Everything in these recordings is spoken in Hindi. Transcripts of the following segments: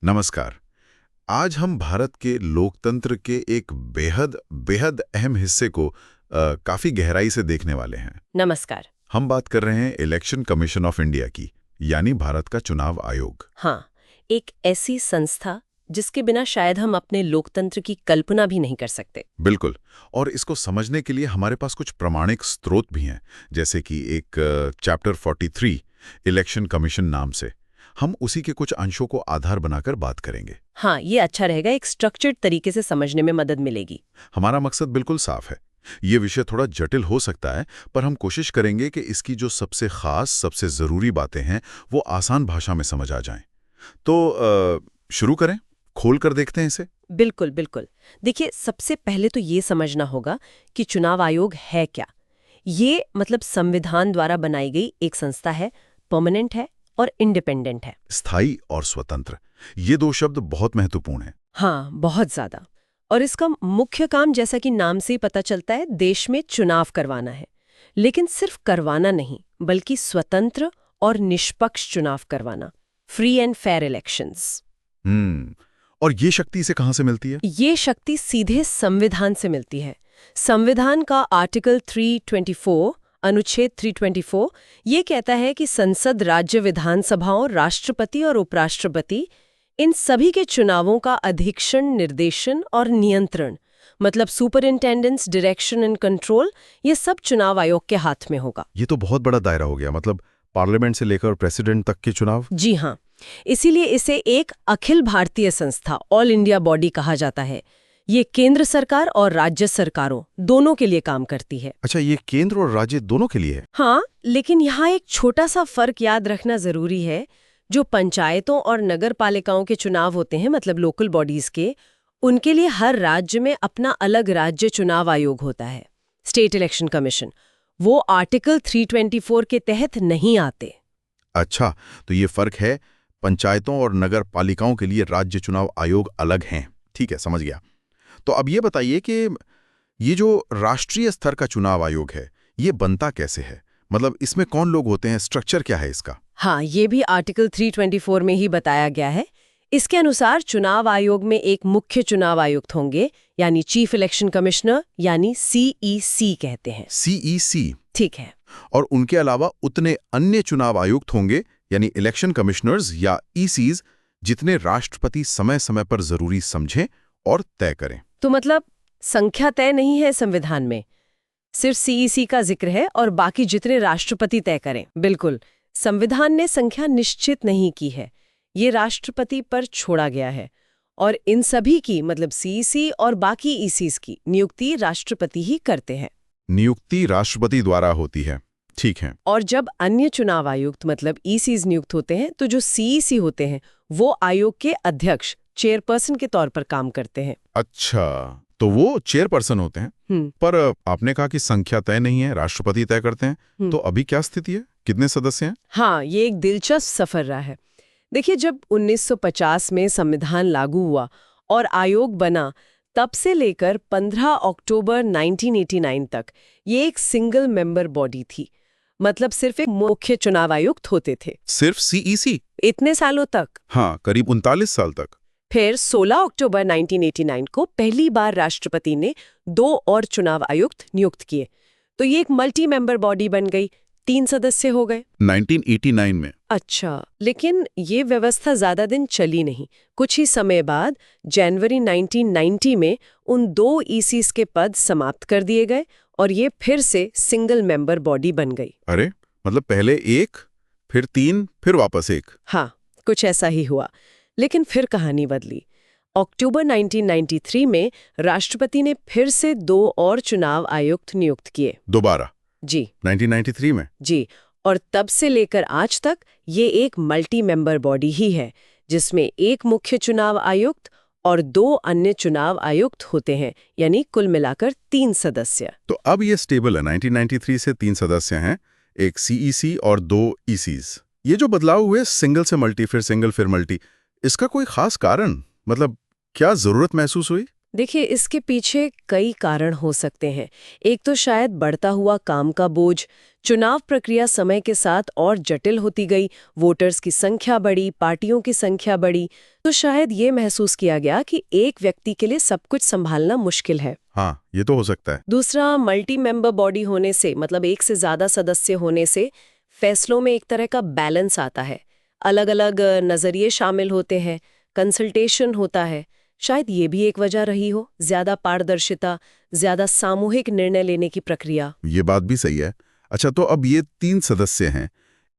नमस्कार। आज हम भारत के लोकतंत्र के एक बेहद बेहद अहम हिस्से को काफी गहराई से देखने वाले हैं। नमस्कार। हम बात कर रहे हैं इलेक्शन कमीशन ऑफ इंडिया की, यानी भारत का चुनाव आयोग। हाँ, एक ऐसी संस्था जिसके बिना शायद हम अपने लोकतंत्र की कल्पना भी नहीं कर सकते। बिल्कुल। और इसको समझने के लिए हमारे पास कुछ प्रमाणिक स्रोत भी हैं, जैसे कि एक चैप्टर 43 इलेक्शन कमीशन नाम से। हम उसी के कुछ अंशों को आधार बनाकर बात करेंगे। हाँ, ये अच्छा रहेगा, एक स्ट्रक्चर्ड तरीके से समझने में मदद मिलेगी। हमारा मकसद बिल्कुल साफ है। ये विषय थोड़ा जटिल हो सकता है, पर हम कोशिश करेंगे कि इसकी जो सबसे खास, सबसे जरूरी बातें हैं, वो आसान भाषा में समझ आ जाएं। तो शुरू करें, खोल कर देखते हैं इसे। बिल्कुल बिल्कुल। देखिए, सबसे पहले तो ये समझना होगा कि चुनाव आयोग है क्या। ये मतलब संविधान द्वारा बनाई गई एक संस्था है, परमानेंट है और इंडिपेंडेंट है। स्थायी और स्वतंत्र, ये दो शब्द बहुत महत्वपूर्ण हैं। हाँ, बहुत ज्यादा। और इसका मुख्य काम, जैसा कि नाम से ही पता चलता है, देश में चुनाव करवाना है। लेकिन सिर्फ करवाना नहीं, बल्कि स्वतंत्र और निष्पक्ष चुनाव करवाना, फ्री एंड फेयर इलेक्शंस। और ये शक्ति इसे कहाँ से मिलती है? ये शक्ति सीधे संविधान से मिलती है। संविधान का आर्टिकल 324, अनुच्छेद 324, ये कहता है कि संसद, राज्य विधानसभाओं, राष्ट्रपति और उपराष्ट्रपति, इन सभी के चुनावों का अधीक्षण, निर्देशन और नियंत्रण, मतलब सुपरिंटेंडेंस, डायरेक्शन एंड कंट्रोल, ये सब चुनाव आयोग के हाथ में होगा। ये तो बहुत बड़ा दायरा हो गया, मतलब पार्लियामेंट से लेकर प्रेसिडेंट तक के चुनाव। जी हाँ, इसीलिए इसे एक अखिल भारतीय संस्था, ऑल इंडिया बॉडी कहा जाता है। ये केंद्र सरकार और राज्य सरकारों दोनों के लिए काम करती है। अच्छा, ये केंद्र और राज्य दोनों के लिए है? हाँ, लेकिन यहाँ एक छोटा सा फर्क याद रखना जरूरी है। जो पंचायतों और नगर पालिकाओं के चुनाव होते हैं, मतलब लोकल बॉडीज के, उनके लिए हर राज्य में अपना अलग राज्य चुनाव आयोग होता है, स्टेट इलेक्शन कमीशन। वो आर्टिकल 324 के तहत नहीं आते। अच्छा, तो ये फर्क है। पंचायतों और नगर पालिकाओं के लिए राज्य चुनाव आयोग अलग हैं। ठीक है, समझ गया। तो अब ये बताइए कि ये जो राष्ट्रीय स्तर का चुनाव आयोग है, ये बनता कैसे है? मतलब इसमें कौन लोग होते हैं, स्ट्रक्चर क्या है इसका? हाँ, ये भी आर्टिकल 324 में ही बताया गया है। इसके अनुसार चुनाव आयोग में एक मुख्य चुनाव आयुक्त होंगे, यानी चीफ इलेक्शन कमिश्नर, यानी CEC कहते हैं। CEC? ठीक है। और उनके अलावा उतने अन्य चुनाव आयुक्त होंगे, यानी इलेक्शन कमिश्नर्स या ECs, जितने राष्ट्रपति समय समय पर जरूरी समझें और तय करें। तो मतलब संख्या तय नहीं है संविधान में, सिर्फ CEC का जिक्र है और बाकी जितने राष्ट्रपति तय करें। बिल्कुल, संविधान ने संख्या निश्चित नहीं की है, ये राष्ट्रपति पर छोड़ा गया है। और इन सभी की, मतलब CEC और बाकी ECs की नियुक्ति राष्ट्रपति ही करते हैं। नियुक्ति राष्ट्रपति द्वारा होती है, ठीक है। और जब अन्य चुनाव आयुक्त, मतलब ECs नियुक्त होते हैं, तो जो CEC होते हैं वो आयोग के अध्यक्ष, चेयरपर्सन के तौर पर काम करते हैं। अच्छा, तो वो चेयरपर्सन होते हैं। पर आपने कहा कि संख्या तय नहीं है, राष्ट्रपति तय करते हैं। तो अभी क्या स्थिति है, कितने सदस्य हैं? हाँ, ये एक दिलचस्प सफर रहा है। देखिए, जब 1950 में संविधान लागू हुआ और आयोग बना, तब से लेकर 15 अक्टूबर 1989 तक ये एक सिंगल मेंबर बॉडी थी। मतलब सिर्फ एक मुख्य चुनाव आयुक्त होते थे। सिर्फ CEC? इतने सालों तक। हाँ, करीब 39 साल तक। फिर 16 अक्टूबर 1989 को पहली बार राष्ट्रपति ने 2 और चुनाव आयुक्त नियुक्त किए, तो ये एक मल्टी मेंबर बॉडी बन गई, 3 सदस्य हो गए 1989 में। अच्छा, लेकिन ये व्यवस्था ज्यादा दिन चली नहीं। कुछ ही समय बाद जनवरी 1990 में उन 2 ECs के पद समाप्त कर दिए गए और ये फिर से सिंगल मेंबर बॉडी बन गई। अरे, मतलब पहले 1, फिर 3, फिर वापस 1। हाँ, कुछ ऐसा ही हुआ। लेकिन फिर कहानी बदली। अक्टूबर 1993 में राष्ट्रपति ने फिर से 2 और चुनाव आयुक्त नियुक्त किए। दोबारा? जी, 1993 में? जी। और तब से लेकर आज तक ये एक मल्टी मेंबर बॉडी ही है, जिसमें एक मुख्य चुनाव आयुक्त और 2 अन्य चुनाव आयुक्त होते हैं, यानी कुल मिलाकर 3 सदस्य। तो अब ये स्टेबल है, 1993 से 3 सदस्य हैं, एक CEC और 2 ECs। ये जो बदलाव हुए, सिंगल से मल्टी, फिर सिंगल फिर मल्टी, इसका कोई खास कारण, मतलब क्या जरूरत महसूस हुई? देखिए, इसके पीछे कई कारण हो सकते हैं। एक तो शायद बढ़ता हुआ काम का बोझ, चुनाव प्रक्रिया समय के साथ और जटिल होती गई, वोटर्स की संख्या बढ़ी, पार्टियों की संख्या बढ़ी, तो शायद ये महसूस किया गया कि एक व्यक्ति के लिए सब कुछ संभालना मुश्किल है। हाँ, ये तो हो सकता है। दूसरा, मल्टी मेंबर बॉडी होने से, मतलब एक से ज्यादा सदस्य होने से फैसलों में एक तरह का बैलेंस आता है, अलग अलग नजरिए शामिल होते हैं, कंसल्टेशन होता है। शायद ये भी एक वजह रही हो, ज्यादा पारदर्शिता, ज्यादा सामूहिक निर्णय लेने की प्रक्रिया। ये बात भी सही है। अच्छा, तो अब ये 3 सदस्य हैं,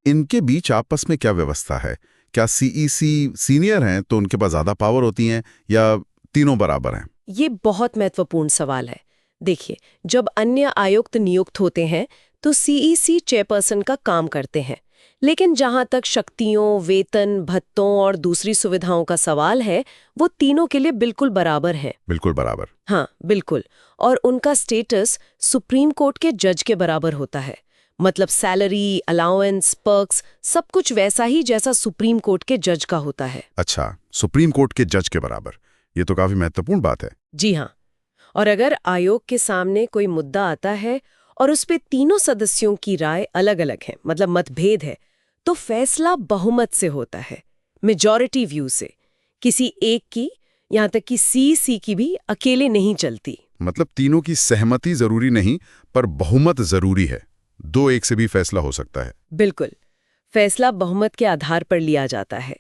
इनके बीच आपस में क्या व्यवस्था है? क्या सीईसी सीनियर हैं तो उनके पास ज्यादा पावर होती हैं, या तीनों बराबर हैं? ये बहुत महत्वपूर्ण सवाल है। देखिए, जब अन्य आयुक्त नियुक्त होते हैं तो सीईसी चेयरपर्सन का काम करते हैं, लेकिन जहां तक शक्तियों, वेतन, भत्तों और दूसरी सुविधाओं का सवाल है, वो तीनों के लिए बिल्कुल बराबर है। बिल्कुल बराबर। हाँ, बिल्कुल। और उनका स्टेटस सुप्रीम कोर्ट के जज के बराबर होता है। मतलब सैलरी, अलाउंस, पर्क्स, सब कुछ वैसा ही जैसा सुप्रीम कोर्ट के जज का होता है। अच्छा, सुप्रीम कोर्ट के जज के बराबर। ये तो काफी महत्वपूर्ण बात है। जी हाँ। और अगर आयोग के सामने कोई मुद्दा आता है और उस पे तीनों सदस्यों की राय अलग-अलग है, मतलब मतभेद है, तो फैसला बहुमत से होता है, मेजॉरिटी व्यू से। किसी एक की, यहाँ तक कि सीईसी की भी अकेले नहीं चलती। मतलब तीनों की सहमति जरूरी नहीं, पर बहुमत जरूरी है। 2-1 से भी फैसला हो सकता है। बिल्कुल। फैसला बहुमत के आधार पर लिया जाता है।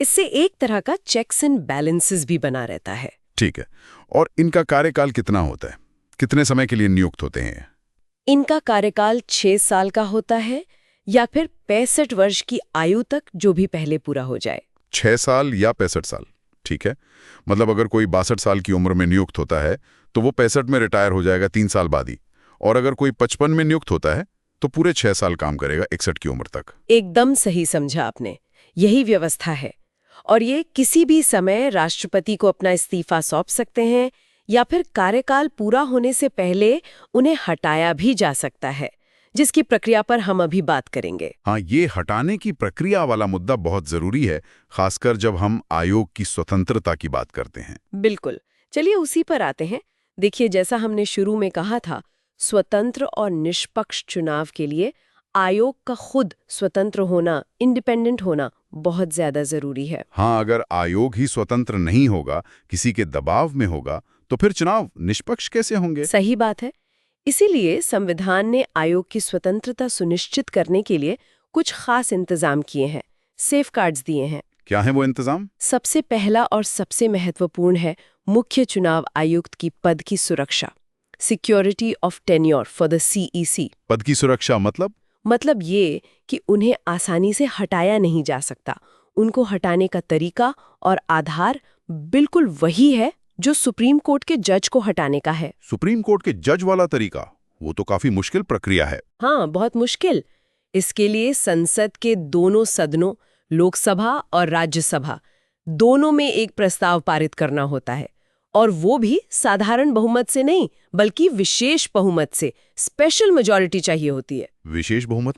इससे एक तरह का चेक्स एंड बैलेंसेस भी बना रहता है। ठीक है। और इनका कार्यकाल कितना होता है? कितने समय के लिए नियुक्त होते हैं? इनका कार्यकाल 6 साल का होता है, या फिर 65 वर्ष की आयु तक, जो भी पहले पूरा हो जाए। 6 साल या 65 साल, ठीक है। मतलब अगर कोई 62 साल की उम्र में नियुक्त होता है तो वो 65 में रिटायर हो जाएगा 3 साल बाद ही। और अगर कोई 55 में नियुक्त होता है तो पूरे 6 साल काम करेगा 61 की उम्र तक। एकदम सही समझा आपने। यही व्यवस्था है। और ये किसी भी समय राष्ट्रपति को अपना इस्तीफा सौंप सकते हैं, या फिर कार्यकाल पूरा होने से पहले उन्हें हटाया भी जा सकता है, जिसकी प्रक्रिया पर हम अभी बात करेंगे। हाँ, ये हटाने की प्रक्रिया वाला मुद्दा बहुत जरूरी है, खासकर जब हम आयोग की स्वतंत्रता की बात करते हैं। बिल्कुल। चलिए उसी पर आते हैं। देखिए, जैसा हमने शुरू में कहा था, स्वतंत्र और निष्पक्ष चुनाव के लिए आयोग का खुद स्वतंत्र होना, इंडिपेंडेंट होना बहुत ज्यादा जरूरी है। हाँ, अगर आयोग ही स्वतंत्र नहीं होगा, किसी के दबाव में होगा, तो फिर चुनाव निष्पक्ष कैसे होंगे? सही बात है। इसीलिए संविधान ने आयोग की स्वतंत्रता सुनिश्चित करने के लिए कुछ खास इंतजाम किए हैं, सेफगार्ड्स दिए हैं। क्या है वो इंतजाम? सबसे पहला और सबसे महत्वपूर्ण है मुख्य चुनाव आयुक्त की पद की सुरक्षा, security of tenure for the CEC. पद की सुरक्षा मतलब ये कि उन्हें आसानी से हटाया नहीं जा सकता। उनको हटाने का तरीका और आधार बिल्कुल वही है जो सुप्रीम कोर्ट के जज को हटाने का है। सुप्रीम कोर्ट के जज वाला तरीका? वो तो काफी मुश्किल प्रक्रिया है। हाँ, बहुत मुश्किल। इसके लिए संसद के दोनों सदनों, लोकसभा और राज्यसभा, दोनों में एक प्रस्ताव पारित करना होता है। और वो भी साधारण बहुमत से नहीं, बल्कि विशेष बहुमत से, स्पेशल मेजॉरिटी चाहिए होती है। विशेष बहुमत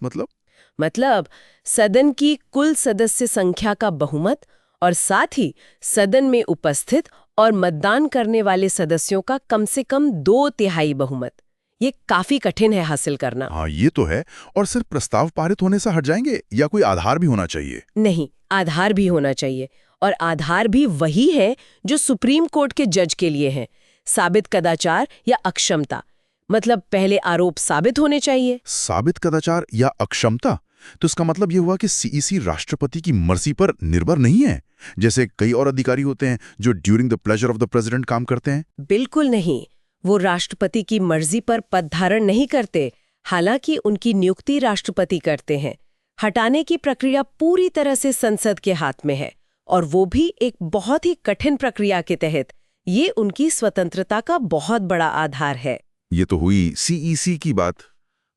मतलब सदन की कुल सदस्य संख्या का बहुमत, और साथ ही सदन में उपस्थित और मतदान करने वाले सदस्यों का कम से कम 2/3 बहुमत। ये काफी कठिन है हासिल करना। हाँ, ये तो है। और सिर्फ प्रस्ताव पारित होने से हट जाएंगे, या कोई आधार भी होना चाहिए? नहीं, आधार भी होना चाहिए। और आधार भी वही है जो सुप्रीम कोर्ट के जज के लिए है, साबित कदाचार या अक्षमता। मतलब पहले आरोप साबित होने चाहिए। साबित कदाचार या अक्षमता? तो इसका मतलब ये हुआ कि सीईसी राष्ट्रपति की मर्जी पर निर्भर नहीं है, जैसे कई और अधिकारी होते हैं जो during the pleasure of the president काम करते हैं। बिल्कुल नहीं। वो राष्ट्रपति की मर्जी पर पद धारण नहीं करते, हालांकि उनकी नियुक्ति राष्ट्रपति करते हैं। हटाने की प्रक्रिया पूरी तरह से संसद के हाथ में है, और वो भी एक बहुत ही कठिन प्रक्रिया के तहत। ये उनकी स्वतंत्रता का बहुत बड़ा आधार है। ये तो हुई सीईसी की बात।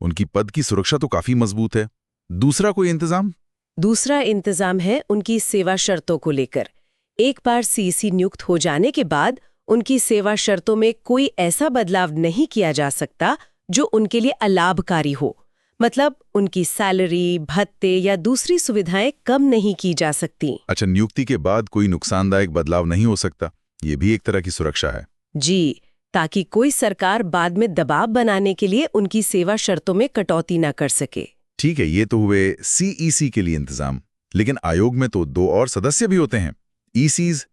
उनकी पद की सुरक्षा तो काफी मजबूत है। दूसरा कोई इंतजाम? दूसरा इंतजाम है उनकी सेवा शर्तों को लेकर। एक बार सीईसी नियुक्त हो जाने के बाद उनकी सेवा शर्तों में कोई ऐसा बदलाव नहीं किया जा सकता जो उनके लिए अलाभकारी हो। मतलब उनकी सैलरी, भत्ते या दूसरी सुविधाएं कम नहीं की जा सकती। अच्छा, नियुक्ति के बाद कोई नुकसानदायक बदलाव नहीं हो सकता। ये भी एक तरह की सुरक्षा है। जी, ताकि कोई सरकार बाद में दबाव बनाने के लिए उनकी सेवा शर्तों में कटौती ना कर सके। ठीक है, ये तो हुए सीईसी के लिए इंतजाम। लेकिन आयोग में तो 2 और सदस्य भी होते हैं, ईसीज।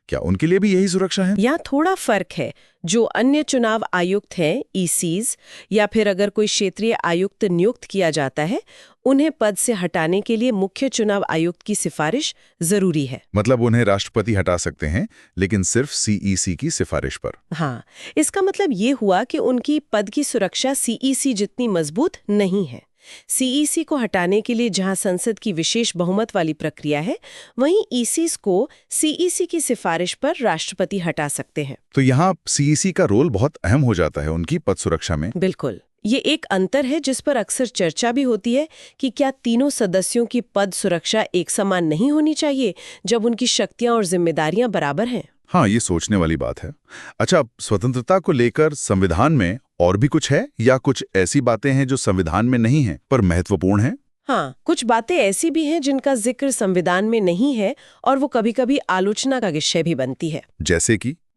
क्या उनके लिए भी यही सुरक्षा है? यहाँ थोड़ा फर्क है। जो अन्य चुनाव आयुक्त हैं, ईसीज, या फिर अगर कोई क्षेत्रीय आयुक्त नियुक्त किया जाता है, उन्हें पद से हटाने के लिए मुख्य चुनाव आयुक्त की सिफारिश जरूरी है। मतलब उन्हें राष्ट्रपति हटा सकते हैं, लेकिन सिर्फ सीईसी की सिफारिश पर। हाँ, इसका मतलब ये हुआ कि उनकी पद की सुरक्षा सीईसी जितनी मजबूत नहीं है। सीईसी को हटाने के लिए जहां संसद की विशेष बहुमत वाली प्रक्रिया है, वहीं ईसीज को सीईसी की सिफारिश पर राष्ट्रपति हटा सकते हैं। तो यहाँ सीईसी का रोल बहुत अहम हो जाता है उनकी पद सुरक्षा में। बिल्कुल। ये एक अंतर है जिस पर अक्सर चर्चा भी होती है कि क्या तीनों सदस्यों की पद सुरक्षा एक समान नहीं होनी चाहिए जब उनकी शक्तियां और जिम्मेदारियां बराबर हैं। हाँ, ये सोचने वाली बात है। अच्छा, स्वतंत्रता को लेकर संविधान में और भी कुछ है, या कुछ ऐसी बातें हैं जो संविधान में नहीं हैं पर महत्वपूर्ण हैं? हाँ, कुछ बातें ऐसी भी हैं जिनका जिक्र संविधान में नहीं है और वो कभी-कभी आलोचना का विषय भी बनती है।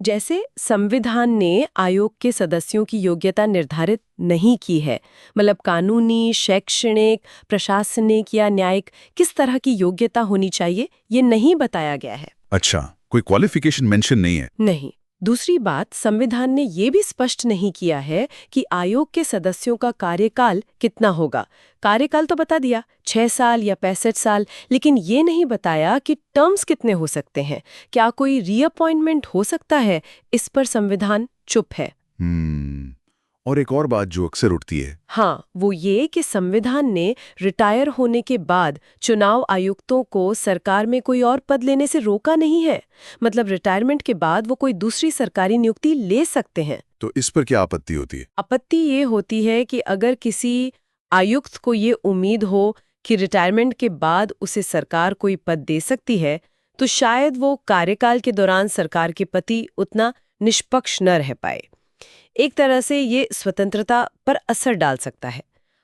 जैसे संविधान ने आयोग के सदस्यों की योग्यता निर्धारित नहीं की है। मतलब कानूनी, शैक्षणिक, प्रशासनिक या न्यायिक किस तरह की योग्यता होनी चाहिए, ये नहीं बताया गया है। अच्छा, कोई क्वालिफिकेशन मेंशन नहीं है? नहीं। दूसरी बात, संविधान ने ये भी स्पष्ट नहीं किया है कि आयोग के सदस्यों का कार्यकाल कितना होगा। कार्यकाल तो बता दिया, 6 साल या 65 साल, लेकिन ये नहीं बताया कि टर्म्स कितने हो सकते हैं। क्या कोई रीअपॉइंटमेंट हो सकता है? इस पर संविधान चुप है। और एक और बात जो अक्सर उठती है, हाँ, वो ये कि संविधान ने रिटायर होने के बाद चुनाव आयुक्तों को सरकार में कोई और पद लेने से रोका नहीं है। मतलब रिटायरमेंट के बाद वो कोई दूसरी सरकारी नियुक्ति ले सकते हैं। तो इस पर क्या आपत्ति होती है? आपत्ति ये होती है कि अगर किसी आयुक्त को ये उम्मीद हो कि रिटायरमेंट के बाद उसे सरकार कोई पद दे सकती है, तो शायद वो कार्यकाल के दौरान सरकार के प्रति उतना निष्पक्ष न रह पाए। एक तरह से ये स्वतंत्रता पर असर डाल सकता है।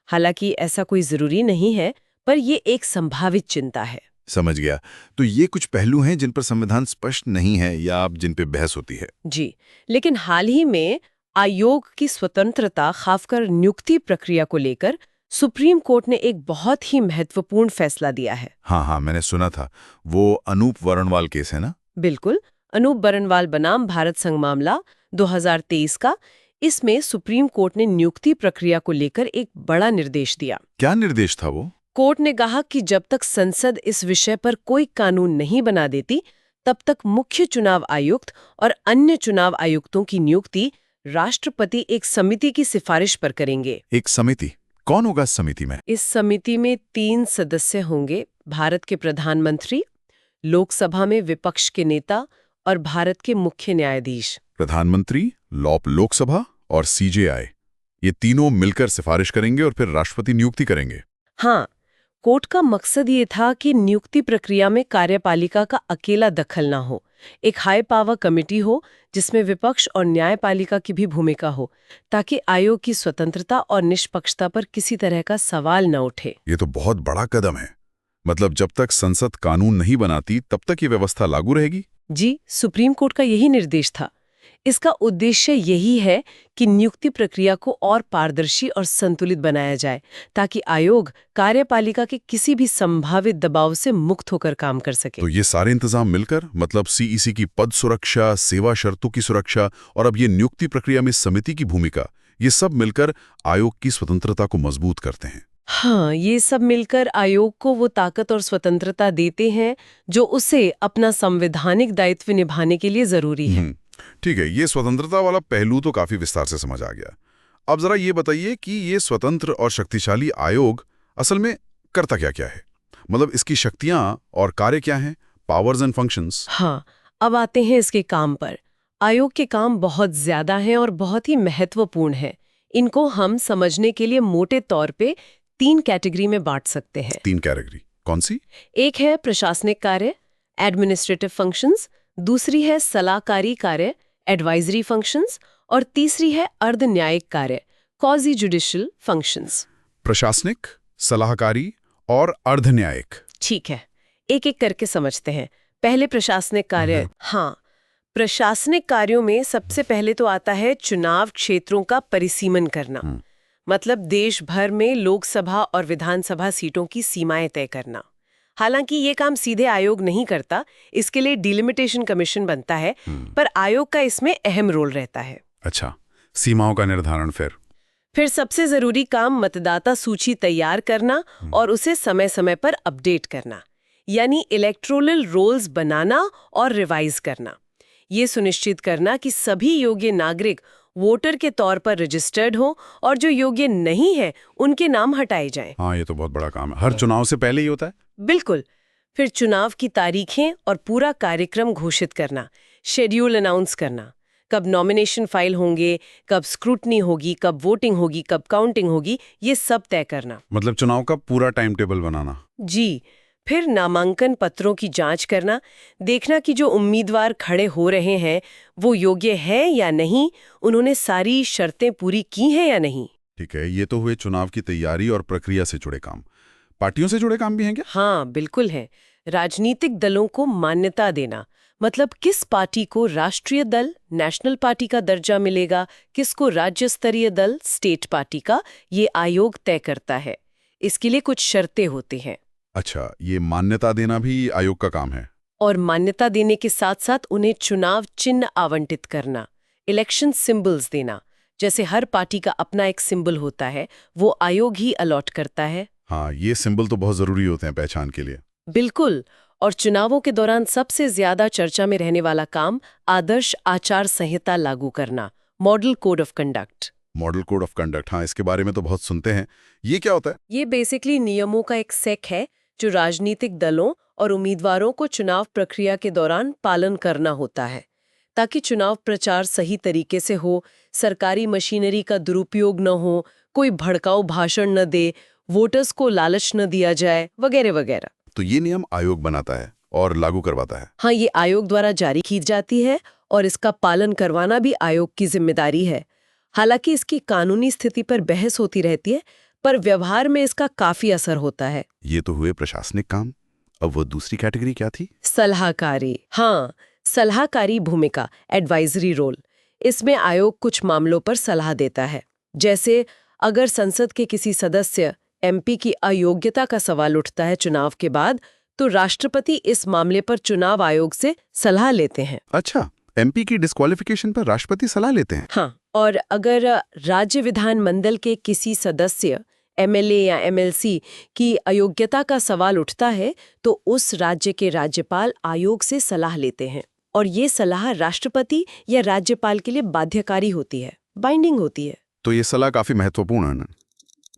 हालांकि ऐसा कोई जरूरी नहीं है, पर ये एक संभावित चिंता है। समझ गया। तो ये कुछ पहलू हैं जिन पर संविधान स्पष्ट नहीं है या जिन पे बहस होती है। जी, लेकिन हाल ही में आयोग की स्वतंत्रता, खासकर नियुक्ति प्रक्रिया को लेकर सुप्रीम कोर्ट ने एक बहुत ही महत्वपूर्ण फैसला दिया है। हाँ, मैंने सुना था। वो अनूप वरणवाल केस है ना? बिल्कुल। अनूप वरणवाल बनाम भारत संघ मामला 2023 का। इसमें सुप्रीम कोर्ट ने नियुक्ति प्रक्रिया को लेकर एक बड़ा निर्देश दिया। क्या निर्देश था वो? कोर्ट ने कहा कि जब तक संसद इस विषय पर कोई कानून नहीं बना देती, तब तक मुख्य चुनाव आयुक्त और अन्य चुनाव आयुक्तों की नियुक्ति राष्ट्रपति एक समिति की सिफारिश पर करेंगे। एक समिति? कौन होगा इस समिति में? इस समिति में 3 सदस्य होंगे। भारत के प्रधानमंत्री, लोकसभा में विपक्ष के नेता और भारत के मुख्य न्यायाधीश। प्रधानमंत्री, लोकसभा और सीजेआई, ये तीनों मिलकर सिफारिश करेंगे और फिर राष्ट्रपति नियुक्ति करेंगे। हाँ, कोर्ट का मकसद ये था कि नियुक्ति प्रक्रिया में कार्यपालिका का अकेला दखल ना हो। एक हाई पावर कमेटी हो जिसमें विपक्ष और न्यायपालिका की भी भूमिका हो, ताकि आयोग की स्वतंत्रता और निष्पक्षता पर किसी तरह का सवाल न उठे। ये तो बहुत बड़ा कदम है। मतलब जब तक संसद कानून नहीं बनाती तब तक ये व्यवस्था लागू रहेगी? जी, सुप्रीम कोर्ट का यही निर्देश था। इसका उद्देश्य यही है कि नियुक्ति प्रक्रिया को और पारदर्शी और संतुलित बनाया जाए, ताकि आयोग कार्यपालिका के किसी भी संभावित दबाव से मुक्त होकर काम कर सके। तो ये सारे इंतजाम मिलकर, मतलब सीईसी की पद सुरक्षा, सेवा शर्तों की सुरक्षा और अब ये नियुक्ति प्रक्रिया में समिति की भूमिका, ये सब मिलकर आयोग की स्वतंत्रता को मजबूत करते हैं। हाँ, ये सब मिलकर आयोग को वो ताकत और स्वतंत्रता देते हैं जो उसे अपना संवैधानिक दायित्व निभाने के लिए जरूरी है। ठीक है, ये स्वतंत्रता वाला पहलू तो काफी विस्तार से समझ आ गया। अब जरा ये बताइए कि ये स्वतंत्र और शक्तिशाली आयोग असल में करता क्या है? मतलब इसकी शक्तियां और कार्य क्या हैं, पावर्स एंड फंक्शंस? हाँ, अब आते हैं इसके काम पर। आयोग के काम बहुत ज्यादा हैं और बहुत ही महत्वपूर्ण हैं। इनको हम समझने के लिए मोटे तौर पे 3 कैटेगरी में बांट सकते हैं। 3 कैटेगरी कौन सी? एक है प्रशासनिक कार्य, एडमिनिस्ट्रेटिव फंक्शंस, दूसरी है सलाहकारी कार्य, एडवाइजरी फंक्शंस, और तीसरी है अर्ध न्यायिक कार्य, क्वाजी जुडिशियल फंक्शंस। प्रशासनिक, सलाहकारी और अर्ध न्यायिक। ठीक है, एक एक करके समझते हैं। पहले प्रशासनिक कार्य। हाँ, प्रशासनिक कार्यों में सबसे पहले तो आता है चुनाव क्षेत्रों का परिसीमन करना। मतलब देश भर में लोकसभा और विधानसभा सीटों की सीमाएं तय करना। हालांकि ये काम सीधे आयोग नहीं करता, इसके लिए डिलिमिटेशन कमीशन बनता है, पर आयोग का इसमें अहम रोल रहता है। अच्छा, सीमाओं का निर्धारण फिर सबसे जरूरी काम मतदाता सूची तैयार करना और उसे समय समय पर अपडेट करना, यानी इलेक्टोरल रोल्स बनाना और रिवाइज करना। ये सुनिश्चित करना कि सभी योग्य नागरिक वोटर के तौर पर रजिस्टर्ड हो और जो योग्य नहीं है उनके नाम हटाए जाएं। हाँ, ये तो बहुत बड़ा काम है। हर चुनाव से पहले ही होता है? बिल्कुल। फिर चुनाव की तारीखें और पूरा कार्यक्रम घोषित करना, शेड्यूल अनाउंस करना, कब नॉमिनेशन फाइल होंगे, कब स्क्रूटनी होगी, कब वोटिंग होगी, कब काउंटिंग होगी, ये सब तय करना। मतलब चुनाव का पूरा टाइम टेबल बनाना। जी। फिर नामांकन पत्रों की जांच करना, देखना कि जो उम्मीदवार खड़े हो रहे हैं वो योग्य है या नहीं, उन्होंने सारी शर्तें पूरी की हैं या नहीं। ठीक है, ये तो हुए चुनाव की तैयारी और प्रक्रिया से जुड़े काम। पार्टियों से जुड़े काम भी हैं क्या? हाँ, बिल्कुल है। राजनीतिक दलों को मान्यता देना, मतलब किस पार्टी को राष्ट्रीय दल, नेशनल पार्टी का दर्जा मिलेगा, किसको राज्य स्तरीय दल, स्टेट पार्टी का, ये आयोग तय करता है। इसके लिए कुछ शर्तें होती हैं। अच्छा, ये मान्यता देना भी आयोग का काम है। और मान्यता देने के साथ साथ उन्हें चुनाव चिन्ह आवंटित करना, इलेक्शन सिंबल्स देना। जैसे हर पार्टी का अपना एक सिंबल होता है, वो आयोग ही अलॉट करता है। हाँ, ये सिंबल तो बहुत जरूरी होते हैं पहचान के लिए। बिल्कुल। और चुनावों के दौरान सबसे ज्यादा चर्चा में रहने वाला काम आदर्श आचार संहिता लागू करना, model code of conduct. Model code of conduct, हाँ, इसके बारे में तो बहुत सुनते हैं। ये क्या होता है? ये बेसिकली नियमों का एक सेट है जो राजनीतिक दलों और उम्मीदवारों को चुनाव प्रक्रिया के दौरान पालन करना होता है, ताकि चुनाव प्रचार सही तरीके से हो, सरकारी मशीनरी का दुरुपयोग न हो, कोई भड़काऊ भाषण न दे, वोटर्स को लालच न दिया जाए, वगैरह वगैरह। तो ये नियम आयोग बनाता है और लागू करवाता है? हाँ, ये आयोग द्वारा जारी की जाती है और इसका पालन करवाना भी आयोग की जिम्मेदारी है। हालांकि इसकी कानूनी स्थिति पर बहस होती रहती है, पर व्यवहार में इसका काफी असर होता है। ये तो हुए प्रशासनिक काम। अब वो दूसरी कैटेगरी क्या थी? सलाहकारी। हाँ, सलाहकारी भूमिका, एडवाइजरी रोल। इसमें आयोग कुछ मामलों पर सलाह देता है। जैसे अगर संसद के किसी सदस्य एमपी की अयोग्यता का सवाल उठता है चुनाव के बाद, तो राष्ट्रपति इस मामले पर चुनाव आयोग से सलाह लेते हैं। अच्छा, एमपी की डिस्क्वालिफिकेशन पर राष्ट्रपति सलाह लेते हैं? हाँ, और अगर राज्य विधानमंडल के किसी सदस्य एमएलए या एमएलसी की अयोग्यता का सवाल उठता है, तो उस राज्य के राज्यपाल आयोग से सलाह लेते हैं और ये सलाह राष्ट्रपति या राज्यपाल के लिए बाध्यकारी होती है, बाइंडिंग होती है। तो ये सलाह काफी महत्वपूर्ण है।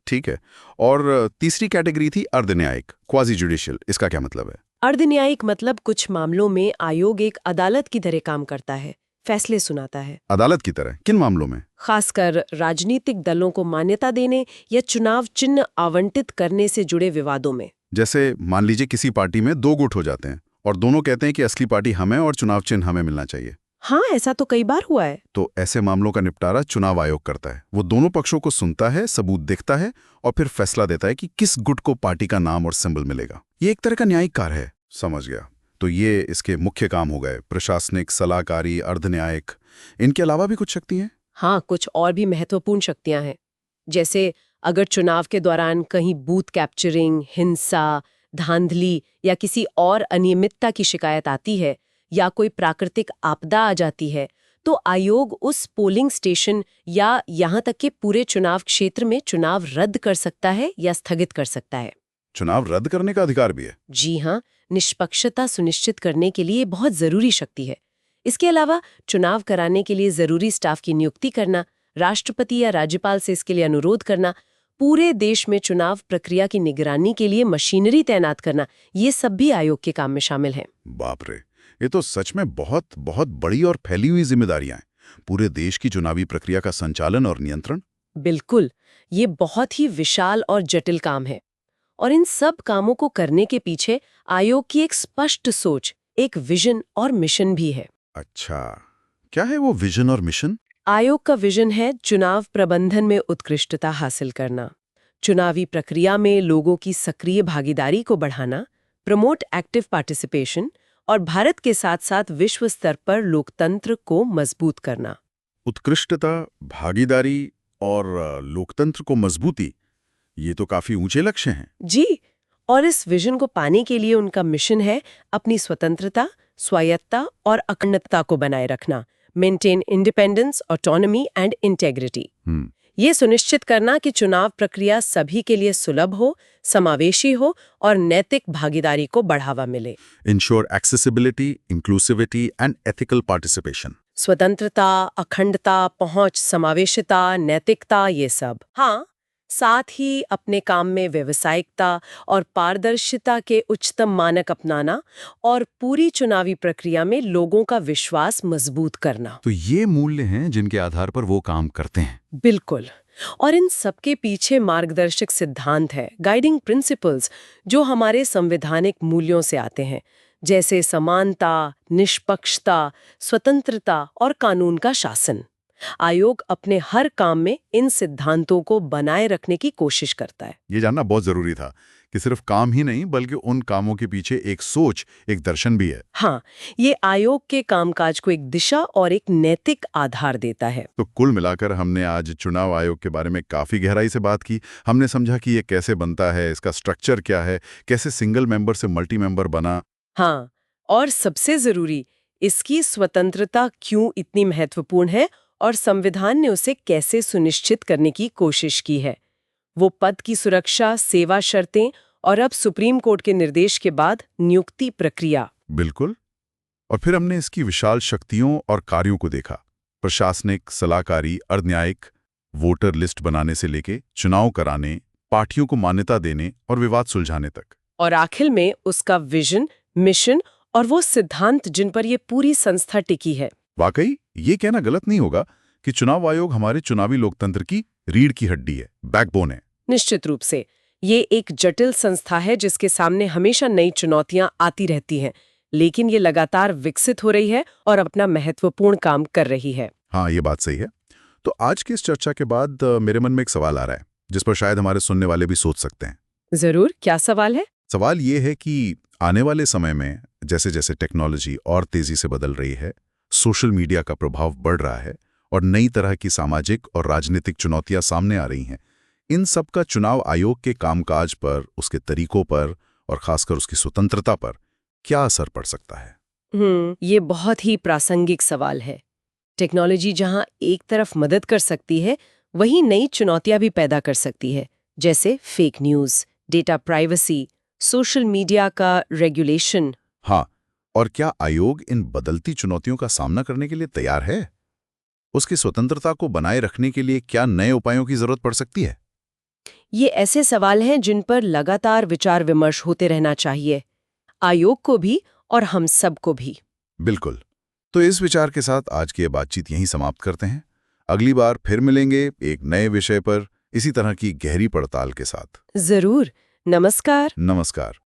ठीक है। और तीसरी कैटेगरी थी अर्धन्यायिक, क्वाजी जुडिशियल। इसका क्या मतलब है? अर्धन्यायिक मतलब कुछ मामलों में आयोग एक अदालत की तरह काम करता है, फैसले सुनाता है। अदालत की तरह? किन मामलों में? खासकर राजनीतिक दलों को मान्यता देने या चुनाव चिन्ह आवंटित करने से जुड़े विवादों में। जैसे मान लीजिए किसी पार्टी में दो गुट हो जाते हैं और दोनों कहते हैं कि असली पार्टी हमें और चुनाव चिन्ह हमें मिलना चाहिए। हाँ, ऐसा तो कई बार हुआ है। तो ऐसे मामलों का निपटारा चुनाव आयोग करता है। वो दोनों पक्षों को सुनता है, सबूत देखता है और फिर फैसला देता है कि किस गुट को पार्टी का नाम और सिंबल मिलेगा। ये एक तरह का न्यायिक कार्य है। समझ गया। तो ये इसके मुख्य काम हो गए, प्रशासनिक, सलाहकारी, अर्धन्यायिक। इनके अलावा भी कुछ शक्ति हैं? हाँ, कुछ और भी महत्वपूर्ण शक्तियां हैं। जैसे अगर चुनाव के दौरान कहीं बूथ कैप्चरिंग, हिंसा, धांधली या किसी और अनियमितता की शिकायत आती है या कोई प्राकृतिक आपदा आ जाती है, तो आयोग उस पोलिंग स्टेशन या यहाँ तक कि पूरे चुनाव क्षेत्र में चुनाव रद्द कर सकता है या स्थगित कर सकता है। चुनाव रद्द करने का अधिकार भी है? जी हाँ, निष्पक्षता सुनिश्चित करने के लिए बहुत जरूरी शक्ति है। इसके अलावा चुनाव कराने के लिए जरूरी स्टाफ की नियुक्ति करना, राष्ट्रपति या राज्यपाल से इसके लिए अनुरोध करना, पूरे देश में चुनाव प्रक्रिया की निगरानी के लिए मशीनरी तैनात करना, ये सब भी आयोग के काम में शामिल हैं। बाप रे, ये तो सच में बहुत बहुत बड़ी और फैली हुई जिम्मेदारियां हैं। पूरे देश की चुनावी प्रक्रिया का संचालन और नियंत्रण। बिल्कुल, ये बहुत ही विशाल और जटिल काम है। और इन सब कामों को करने के पीछे आयोग की एक स्पष्ट सोच, एक विजन और मिशन भी है। अच्छा, क्या है वो विजन और मिशन? आयोग का विजन है चुनाव प्रबंधन में उत्कृष्टता हासिल करना, चुनावी प्रक्रिया में लोगों की सक्रिय भागीदारी को बढ़ाना, प्रमोट एक्टिव पार्टिसिपेशन और भारत के साथ साथ विश्व स्तर पर लोकतंत्र को मजबूत करना। उत्कृष्टता, भागीदारी और लोकतंत्र को मजबूती, ये तो काफी ऊंचे लक्ष्य हैं। जी, और इस विजन को पाने के लिए उनका मिशन है अपनी स्वतंत्रता, स्वायत्तता और अखंडता को बनाए रखना, maintain independence, autonomy and integrity. ये सुनिश्चित करना कि चुनाव प्रक्रिया सभी के लिए सुलभ हो, समावेशी हो और नैतिक भागीदारी को बढ़ावा मिले। Ensure accessibility, inclusivity and ethical participation. स्वतंत्रता, अखंडता, पहुंच, समावेशिता, नैतिकता, ये सब। हाँ, साथ ही अपने काम में व्यावसायिकता और पारदर्शिता के उच्चतम मानक अपनाना और पूरी चुनावी प्रक्रिया में लोगों का विश्वास मजबूत करना। तो ये मूल्य हैं जिनके आधार पर वो काम करते हैं। बिल्कुल। और इन सबके पीछे मार्गदर्शक सिद्धांत है, गाइडिंग प्रिंसिपल्स, जो हमारे संवैधानिक मूल्यों से आते हैं, जैसे समानता, निष्पक्षता, स्वतंत्रता और कानून का शासन। आयोग अपने हर काम में इन सिद्धांतों को बनाए रखने की कोशिश करता है। ये जानना बहुत जरूरी था कि सिर्फ काम ही नहीं बल्कि उन कामों के पीछे एक सोच, एक दर्शन भी है। हाँ, ये आयोग के कामकाज को एक दिशा और एक नैतिक आधार देता है। तो कुल मिलाकर हमने आज चुनाव आयोग के बारे में काफी गहराई से बात की। हमने समझा कि ये कैसे बनता है, इसका स्ट्रक्चर क्या है, कैसे सिंगल मेंबर से मल्टी मेंबर बना। हाँ, और सबसे जरूरी, इसकी स्वतंत्रता क्यों इतनी महत्वपूर्ण है और संविधान ने उसे कैसे सुनिश्चित करने की कोशिश की है। वो पद की सुरक्षा, सेवा शर्तें और अब सुप्रीम कोर्ट के निर्देश के बाद नियुक्ति प्रक्रिया। बिल्कुल। और फिर हमने इसकी विशाल शक्तियों और कार्यों को देखा, प्रशासनिक, सलाहकारी, अर्धन्यायिक, वोटर लिस्ट बनाने से लेके चुनाव कराने, पार्टियों को मान्यता देने और विवाद सुलझाने तक। और आखिर में उसका विजन, मिशन और वो सिद्धांत जिन पर ये पूरी संस्था टिकी है। वाकई ये कहना गलत नहीं होगा कि चुनाव आयोग हमारे चुनावी लोकतंत्र की रीढ़ की हड्डी है, बैकबोन है। निश्चित रूप से ये एक जटिल संस्था है जिसके सामने हमेशा नई चुनौतियां आती रहती हैं, लेकिन ये लगातार विकसित हो रही है और अपना महत्वपूर्ण काम कर रही है। हाँ, ये बात सही है। तो आज की इस चर्चा के बाद मेरे मन में एक सवाल आ रहा है जिस पर शायद हमारे सुनने वाले भी सोच सकते हैं। जरूर, क्या सवाल है? सवाल ये है कि आने वाले समय में जैसे जैसे टेक्नोलॉजी और तेजी से बदल रही है, सोशल मीडिया का प्रभाव बढ़ रहा है और नई तरह की सामाजिक और राजनीतिक चुनौतियां सामने आ रही हैं, इन सब का चुनाव आयोग के कामकाज पर, उसके तरीकों पर और खासकर उसकी स्वतंत्रता पर क्या असर पड़ सकता है? ये बहुत ही प्रासंगिक सवाल है। टेक्नोलॉजी जहां एक तरफ मदद कर सकती है, वहीं नई चुनौतियां भी पैदा कर सकती है, जैसे fake news, data privacy, social media का रेगुलेशन। हाँ, और क्या आयोग इन बदलती चुनौतियों का सामना करने के लिए तैयार है? उसकी स्वतंत्रता को बनाए रखने के लिए क्या नए उपायों की जरूरत पड़ सकती है? ये ऐसे सवाल हैं जिन पर लगातार विचार विमर्श होते रहना चाहिए, आयोग को भी और हम सब को भी। बिल्कुल। तो इस विचार के साथ आज की ये बातचीत यहीं समाप्त करते हैं। अगली बार फिर मिलेंगे एक नए विषय पर, इसी तरह की गहरी पड़ताल के साथ। जरूर। नमस्कार। नमस्कार।